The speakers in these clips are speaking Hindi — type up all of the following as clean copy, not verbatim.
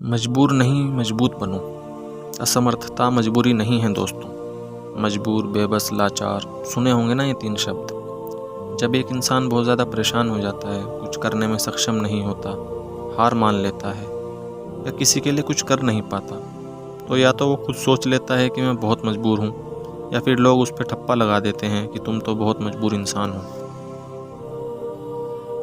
मजबूर नहीं, मजबूत बनो। असमर्थता मजबूरी नहीं है दोस्तों। मजबूर, बेबस, लाचार, सुने होंगे ना ये 3 शब्द। जब एक इंसान बहुत ज़्यादा परेशान हो जाता है, कुछ करने में सक्षम नहीं होता, हार मान लेता है या किसी के लिए कुछ कर नहीं पाता, तो या तो वो खुद सोच लेता है कि मैं बहुत मजबूर हूँ, या फिर लोग उस पर ठप्पा लगा देते हैं कि तुम तो बहुत मजबूर इंसान हो।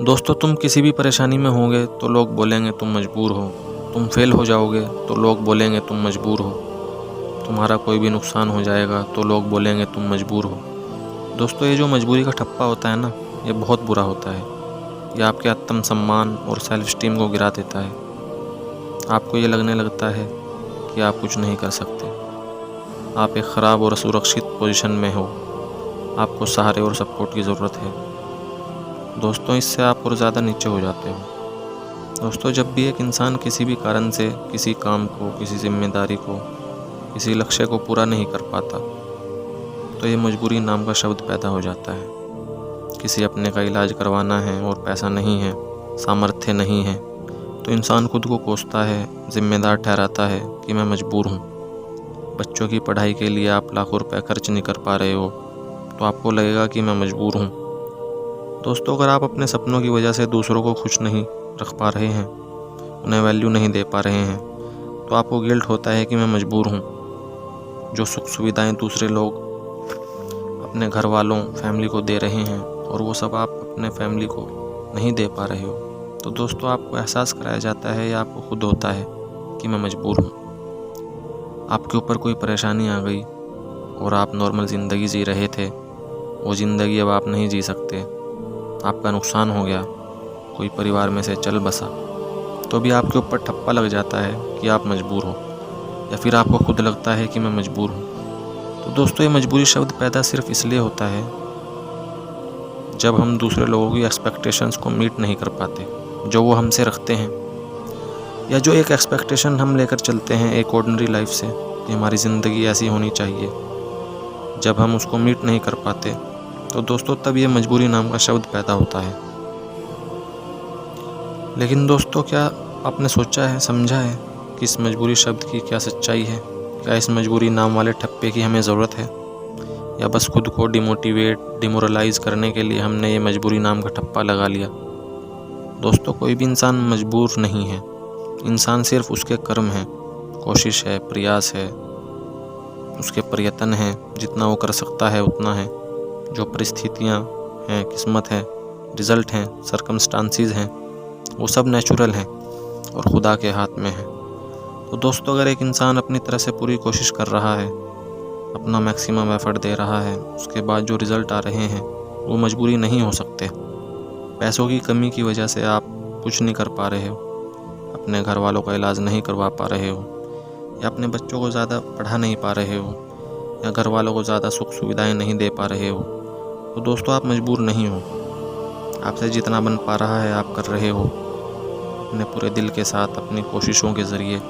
दोस्तों, तुम किसी भी परेशानी में होगे तो लोग बोलेंगे तुम मजबूर हो। तुम फेल हो जाओगे तो लोग बोलेंगे तुम मजबूर हो। तुम्हारा कोई भी नुकसान हो जाएगा तो लोग बोलेंगे तुम मजबूर हो। दोस्तों, ये जो मजबूरी का ठप्पा होता है ना, ये बहुत बुरा होता है। ये आपके आत्मसम्मान और सेल्फ स्टीम को गिरा देता है। आपको ये लगने लगता है कि आप कुछ नहीं कर सकते। आप एक ख़राब और असुरक्षित पोजीशन में हो। आपको सहारे और सपोर्ट की ज़रूरत है। दोस्तों, इससे आप और ज़्यादा नीचे हो जाते हो। दोस्तों, जब भी एक इंसान किसी भी कारण से किसी काम को, किसी जिम्मेदारी को, किसी लक्ष्य को पूरा नहीं कर पाता, तो ये मजबूरी नाम का शब्द पैदा हो जाता है। किसी अपने का इलाज करवाना है और पैसा नहीं है, सामर्थ्य नहीं है, तो इंसान खुद को कोसता है, जिम्मेदार ठहराता है कि मैं मजबूर हूँ। बच्चों की पढ़ाई के लिए आप लाखों रुपए खर्च नहीं कर पा रहे हो, तो आपको लगेगा कि मैं मजबूर हूँ। दोस्तों, अगर आप अपने सपनों की वजह से दूसरों को खुश नहीं रख पा रहे हैं, उन्हें वैल्यू नहीं दे पा रहे हैं, तो आपको गिल्ट होता है कि मैं मजबूर हूँ। जो सुख सुविधाएं दूसरे लोग अपने घर वालों, फैमिली को दे रहे हैं, और वो सब आप अपने फैमिली को नहीं दे पा रहे हो, तो दोस्तों आपको एहसास कराया जाता है या आपको खुद होता है कि मैं मजबूर हूँ। आपके ऊपर कोई परेशानी आ गई और आप नॉर्मल ज़िंदगी जी रहे थे, वो ज़िंदगी अब आप नहीं जी सकते, आपका नुकसान हो गया, कोई परिवार में से चल बसा, तो भी आपके ऊपर ठप्पा लग जाता है कि आप मजबूर हो, या फिर आपको खुद लगता है कि मैं मजबूर हूँ। तो दोस्तों, ये मजबूरी शब्द पैदा सिर्फ इसलिए होता है जब हम दूसरे लोगों की एक्सपेक्टेशंस को मीट नहीं कर पाते, जो वो हमसे रखते हैं, या जो एक एक्सपेक्टेशन हम लेकर चलते हैं एक ऑर्डिनरी लाइफ से कि हमारी ज़िंदगी ऐसी होनी चाहिए। जब हम उसको मीट नहीं कर पाते, तो दोस्तों तब ये मजबूरी नाम का शब्द पैदा होता है। लेकिन दोस्तों, क्या आपने सोचा है, समझा है कि इस मजबूरी शब्द की क्या सच्चाई है? क्या इस मजबूरी नाम वाले ठप्पे की हमें ज़रूरत है, या बस खुद को डिमोरलाइज़ करने के लिए हमने ये मजबूरी नाम का ठप्पा लगा लिया? दोस्तों, कोई भी इंसान मजबूर नहीं है। इंसान सिर्फ उसके कर्म हैं, कोशिश है, प्रयास है, उसके प्रयत्न हैं, जितना वो कर सकता है उतना है। जो परिस्थितियाँ हैं, किस्मत है, रिज़ल्ट हैं, सर्कमस्टांसिस हैं, वो सब नेचुरल हैं और खुदा के हाथ में है। तो दोस्तों, अगर एक इंसान अपनी तरह से पूरी कोशिश कर रहा है, अपना मैक्सिमम एफर्ट दे रहा है, उसके बाद जो रिज़ल्ट आ रहे हैं वो मजबूरी नहीं हो सकते। पैसों की कमी की वजह से आप कुछ नहीं कर पा रहे हो, अपने घर वालों का इलाज नहीं करवा पा रहे हो, या अपने बच्चों को ज़्यादा पढ़ा नहीं पा रहे हो, या घर वालों को ज़्यादा सुख सुविधाएं नहीं दे पा रहे हो, तो दोस्तों आप मजबूर नहीं हो। आपसे जितना बन पा रहा है आप कर रहे हो, अपने पूरे दिल के साथ, अपनी कोशिशों के ज़रिए।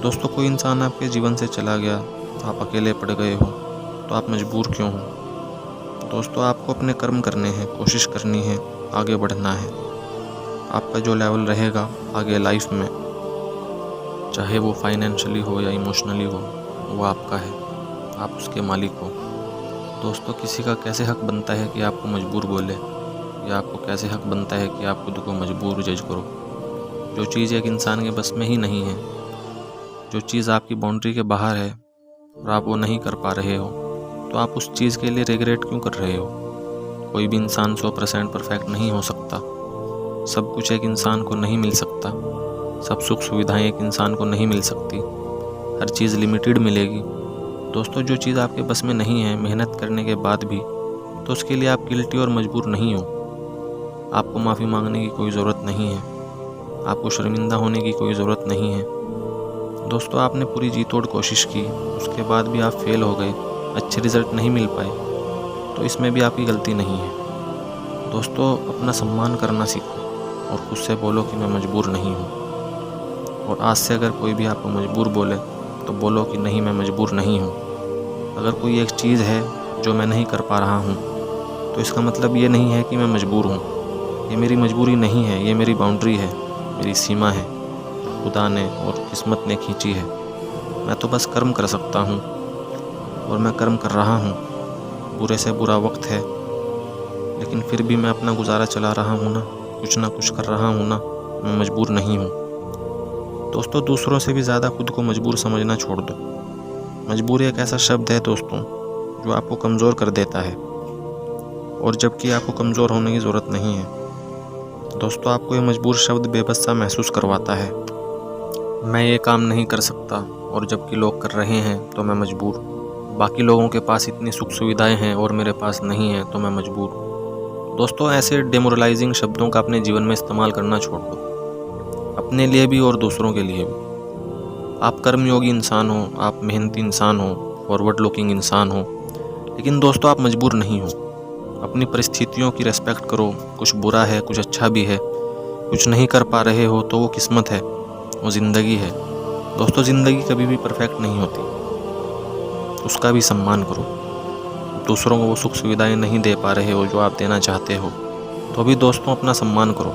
दोस्तों, कोई इंसान आपके जीवन से चला गया, आप अकेले पड़ गए हो, तो आप मजबूर क्यों हो? दोस्तों, आपको अपने कर्म करने हैं, कोशिश करनी है, आगे बढ़ना है। आपका जो लेवल रहेगा आगे लाइफ में, चाहे वो फाइनेंशियली हो या इमोशनली हो, वो आपका है, आप उसके मालिक हो। दोस्तों, किसी का कैसे हक बनता है कि आपको मजबूर बोले, या आपको कैसे हक बनता है कि आप खुद को मजबूर जज करो? जो चीज़ एक इंसान के बस में ही नहीं है, जो चीज़ आपकी बाउंड्री के बाहर है और आप वो नहीं कर पा रहे हो, तो आप उस चीज़ के लिए रिग्रेट क्यों कर रहे हो? कोई भी इंसान 100% परफेक्ट नहीं हो सकता। सब कुछ एक इंसान को नहीं मिल सकता। सब सुख सुविधाएं एक इंसान को नहीं मिल सकती। हर चीज़ लिमिटेड मिलेगी। दोस्तों, जो चीज़ आपके बस में नहीं है, मेहनत करने के बाद भी, तो उसके लिए आप गिल्टी और मजबूर नहीं हो। आपको माफ़ी मांगने की कोई ज़रूरत नहीं है, आपको शर्मिंदा होने की कोई ज़रूरत नहीं है। दोस्तों, आपने पूरी जी तोड़ कोशिश की, उसके बाद भी आप फेल हो गए, अच्छे रिज़ल्ट नहीं मिल पाए, तो इसमें भी आपकी गलती नहीं है। दोस्तों, अपना सम्मान करना सीखो और खुद से बोलो कि मैं मजबूर नहीं हूँ। और आज से अगर कोई भी आपको मजबूर बोले, तो बोलो कि नहीं, मैं मजबूर नहीं हूँ। अगर कोई एक चीज़ है जो मैं नहीं कर पा रहा हूँ, तो इसका मतलब ये नहीं है कि मैं मजबूर हूँ। ये मेरी मजबूरी नहीं है, ये मेरी बाउंड्री है, मेरी सीमा है। खुदा ने और किस्मत ने खींची है। मैं तो बस कर्म कर सकता हूँ और मैं कर्म कर रहा हूँ। बुरे से बुरा वक्त है, लेकिन फिर भी मैं अपना गुजारा चला रहा हूँ ना कुछ कर रहा हूँ ना। मैं मजबूर नहीं हूँ। दोस्तों, दूसरों से भी ज़्यादा खुद को मजबूर समझना छोड़ दो। मजबूरी एक ऐसा शब्द है दोस्तों जो आपको कमज़ोर कर देता है, और जबकि आपको कमज़ोर होने की ज़रूरत नहीं है। दोस्तों, आपको ये मजबूर शब्द बेबस सा महसूस करवाता है। मैं ये काम नहीं कर सकता, और जबकि लोग कर रहे हैं तो मैं मजबूर। बाकी लोगों के पास इतनी सुख सुविधाएं हैं और मेरे पास नहीं है तो मैं मजबूर। दोस्तों, ऐसे डिमोरलाइजिंग शब्दों का अपने जीवन में इस्तेमाल करना छोड़ दो, अपने लिए भी और दूसरों के लिए भी। आप कर्मयोगी इंसान हो, आप मेहनती इंसान हो, फॉरवर्ड लुकिंग इंसान हो, लेकिन दोस्तों आप मजबूर नहीं हो। अपनी परिस्थितियों की रेस्पेक्ट करो। कुछ बुरा है, कुछ अच्छा भी है। कुछ नहीं कर पा रहे हो तो वो किस्मत है, वो ज़िंदगी है। दोस्तों, ज़िंदगी कभी भी परफेक्ट नहीं होती, उसका भी सम्मान करो। दूसरों को वो सुख सुविधाएं नहीं दे पा रहे हो जो आप देना चाहते हो, तो भी दोस्तों अपना सम्मान करो।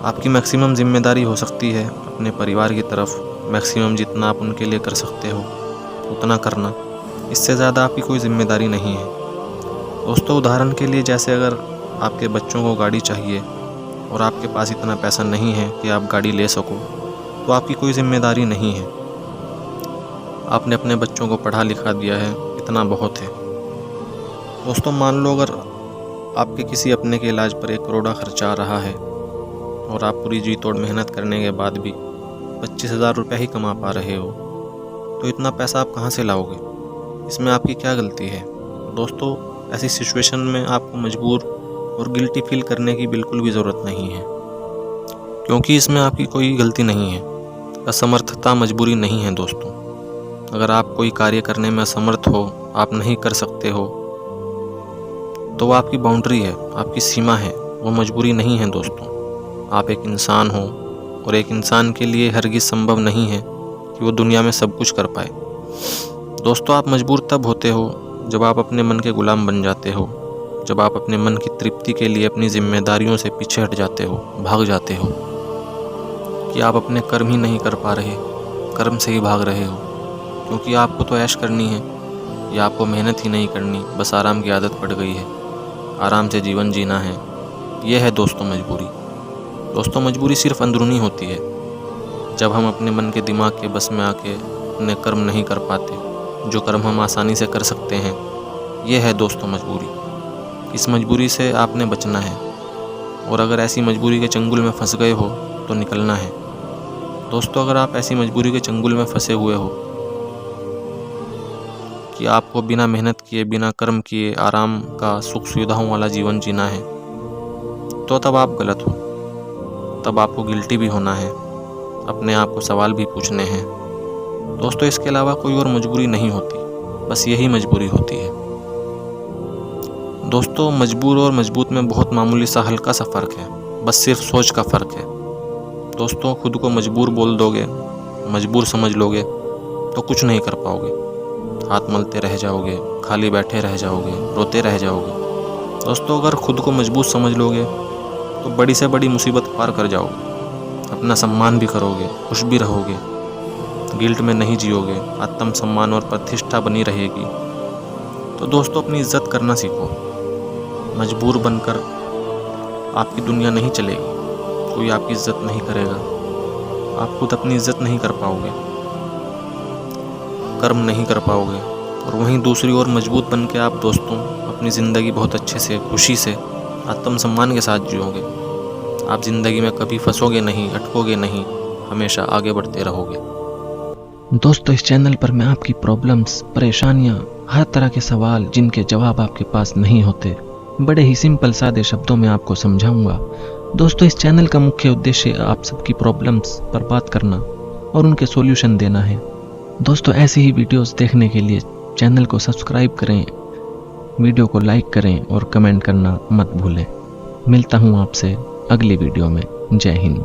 आपकी मैक्सिमम जिम्मेदारी हो सकती है अपने परिवार की तरफ। मैक्सिमम जितना आप उनके लिए कर सकते हो उतना करना, इससे ज़्यादा आपकी कोई जिम्मेदारी नहीं है। दोस्तों, उदाहरण के लिए, जैसे अगर आपके बच्चों को गाड़ी चाहिए और आपके पास इतना पैसा नहीं है कि आप गाड़ी ले सको, तो आपकी कोई जिम्मेदारी नहीं है। आपने अपने बच्चों को पढ़ा लिखा दिया है, इतना बहुत है। दोस्तों, मान लो अगर आपके किसी अपने के इलाज पर 1 करोड़ खर्चा आ रहा है और आप पूरी जी तोड़ मेहनत करने के बाद भी 25,000 रुपये ही कमा पा रहे हो, तो इतना पैसा आप कहाँ से लाओगे? इसमें आपकी क्या गलती है? दोस्तों, ऐसी सिचुएशन में आपको मजबूर और गिल्टी फील करने की बिल्कुल भी ज़रूरत नहीं है, क्योंकि इसमें आपकी कोई गलती नहीं है। असमर्थता मजबूरी नहीं है दोस्तों। अगर आप कोई कार्य करने में असमर्थ हो, आप नहीं कर सकते हो, तो वो आपकी बाउंड्री है, आपकी सीमा है, वो मजबूरी नहीं है दोस्तों। आप एक इंसान हो, और एक इंसान के लिए हरगिज़ संभव नहीं है कि वो दुनिया में सब कुछ कर पाए। दोस्तों, आप मजबूर तब होते हो जब आप अपने मन के गुलाम बन जाते हो, जब आप अपने मन की तृप्ति के लिए अपनी जिम्मेदारियों से पीछे हट जाते हो, भाग जाते हो, कि आप अपने कर्म ही नहीं कर पा रहे, कर्म से ही भाग रहे हो, क्योंकि आपको तो ऐश करनी है, या आपको मेहनत ही नहीं करनी, बस आराम की आदत पड़ गई है, आराम से जीवन जीना है। ये है दोस्तों मजबूरी। दोस्तों, मजबूरी सिर्फ अंदरूनी होती है, जब हम अपने मन के दिमाग के बस में आके अपने कर्म नहीं कर पाते, जो कर्म हम आसानी से कर सकते हैं। ये है दोस्तों मजबूरी। इस मजबूरी से आपने बचना है, और अगर ऐसी मजबूरी के चंगुल में फंस गए हो तो निकलना है। दोस्तों, अगर आप ऐसी मजबूरी के चंगुल में फंसे हुए हो कि आपको बिना मेहनत किए, बिना कर्म किए आराम का, सुख सुविधाओं वाला जीवन जीना है, तो तब आप गलत हो। तब आपको गिल्टी भी होना है, अपने आप को सवाल भी पूछने हैं। दोस्तों, इसके अलावा कोई और मजबूरी नहीं होती, बस यही मजबूरी होती है। दोस्तों, मजबूर और मजबूत में बहुत मामूली सा हल्का सा फ़र्क है, बस सिर्फ सोच का फ़र्क है। दोस्तों, खुद को मजबूर बोल दोगे, मजबूर समझ लोगे, तो कुछ नहीं कर पाओगे। हाथ मलते रह जाओगे, खाली बैठे रह जाओगे, रोते रह जाओगे। दोस्तों, अगर खुद को मजबूत समझ लोगे तो बड़ी से बड़ी मुसीबत पार कर जाओगे। अपना सम्मान भी करोगे, खुश भी रहोगे, गिल्ट में नहीं जियोगे, आत्म सम्मान और प्रतिष्ठा बनी रहेगी। तो दोस्तों, अपनी इज्जत करना सीखो। मजबूर बनकर आपकी दुनिया नहीं चलेगी, कोई आपकी इज्जत नहीं करेगा, आप खुद अपनी इज्जत नहीं कर पाओगे, कर्म नहीं कर पाओगे, और वहीं दूसरी ओर मजबूत बन के आप दोस्तों अपनी ज़िंदगी बहुत अच्छे से, खुशी से, आत्मसम्मान के साथ जियोगे। आप ज़िंदगी में कभी फंसोगे नहीं, अटकोगे नहीं, हमेशा आगे बढ़ते रहोगे। दोस्तों, इस चैनल पर मैं आपकी प्रॉब्लम्स, परेशानियां, हर तरह के सवाल जिनके जवाब आपके पास नहीं होते, बड़े ही सिंपल सादे शब्दों में आपको समझाऊंगा। दोस्तों, इस चैनल का मुख्य उद्देश्य आप सबकी प्रॉब्लम्स पर बात करना और उनके सॉल्यूशन देना है। दोस्तों, ऐसी ही वीडियोस देखने के लिए चैनल को सब्सक्राइब करें, वीडियो को लाइक करें और कमेंट करना मत भूलें। मिलता हूँ आपसे अगली वीडियो में। जय हिंद।